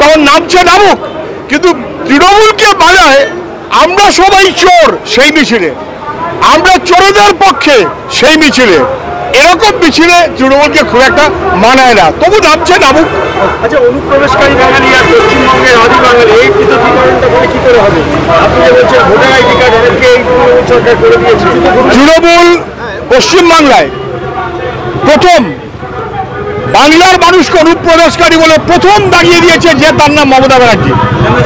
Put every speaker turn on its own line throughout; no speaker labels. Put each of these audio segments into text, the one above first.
তখন নামছে নামুক, কিন্তু তৃণমূলকে বাজায় আমরা সবাই চোর সেই মিছিলে, আমরা চোরদের পক্ষে সেই মিছিলে, এরকম মিছিলে তৃণমূলকে খুব একটা মানায় না, তবু নামছে নামুক।
আচ্ছা, অনুপ্রবেশকারী বাঙালি আর পশ্চিমবঙ্গের আদি বাঙালি এই পৃথকীকরণটা করে কি করে হবে? আপনি যে বলছেন ভোটার আইডি কার্ড এদেরকে এই সরকার করে দিয়েছে।
তৃণমূল পশ্চিমবাংলায় প্রথম বাংলার মানুষকে অনুপ্রবেশকারী বলে প্রথম দাগিয়ে দিয়েছে, যে তার নাম মমতা ব্যানার্জি।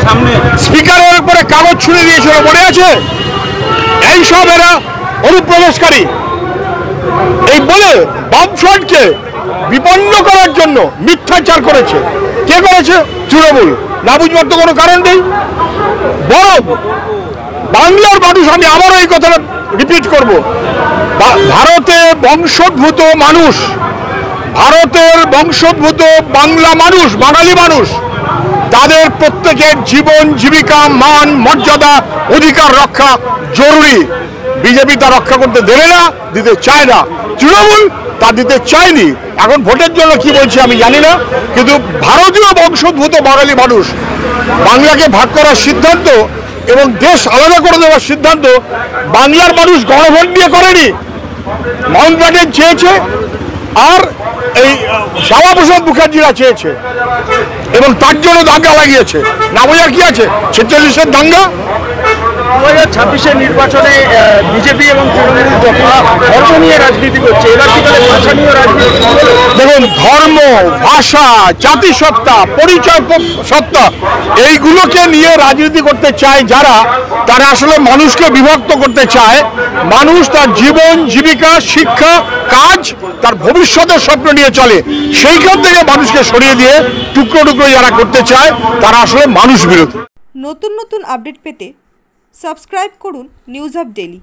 সামনে
স্পিকারের উপরে কাগজ ছুঁড়ে দিয়েছিল, মনে আছে? এইসব এরা অনুপ্রবেশকারী এই বলে বামফ্রন্টকে বিপন্ন করার জন্য মিথ্যাচার করেছে। কে করেছে? তৃণমূল। না বুঝবার তো কোনো কারণ নেই। বরং বাংলার মানুষ, আমি আবারও এই কথাটা রিপিট করব, ভারতে বংশোদ্ভূত মানুষ, ভারতের বংশোদ্ভূত বাংলা মানুষ, বাঙালি মানুষ, তাদের প্রত্যেকের জীবন জীবিকা মান মর্যাদা অধিকার রক্ষা জরুরি। বিজেপি তা রক্ষা করতে দেবে না, দিতে চায় না। তৃণমূল তা দিতে চায়নি। এখন ভোটের জন্য কি বলছে আমি জানি না, কিন্তু ভারতীয় বংশোদ্ভূত বাঙালি মানুষ বাংলাকে ভাগ করার সিদ্ধান্ত এবং দেশ আলাদা করে দেওয়ার সিদ্ধান্ত বাংলার মানুষ গণভোট নিয়ে করেনি। মাউন্টব্যাটেন চেয়েছে আর এই শ্যামাপ্রসাদ মুখার্জিরা চেয়েছে, এবং তার জন্য দাঙ্গা লাগিয়েছে। না বোঝার কি আছে? 46-এর দাঙ্গা।
2026-এর নির্বাচনে বিজেপি এবং তৃণমূল ধর্ম নিয়ে রাজনীতি করছে, এবার কি তাহলে ভাষা নিয়ে রাজনীতি?
দেখুন, ধর্ম, ভাষা, জাতিসত্তা, পরিচয় সত্তা, এইগুলোকে নিয়ে রাজনীতি করতে চায় যারা, তারা আসলে মানুষকে বিভক্ত করতে চায়। মানুষ তার জীবন জীবিকা শিক্ষা কাজ তার ভবিষ্যতের স্বপ্ন নিয়ে চলে, সেইখান থেকে মানুষকে সরিয়ে দিয়ে টুকরো টুকরো যারা করতে চায় তারা আসলে মানুষ বিরোধী।
নতুন নতুন আপডেট পেতে সাবস্ক্রাইব করুন নিউজ আপ ডেইলি।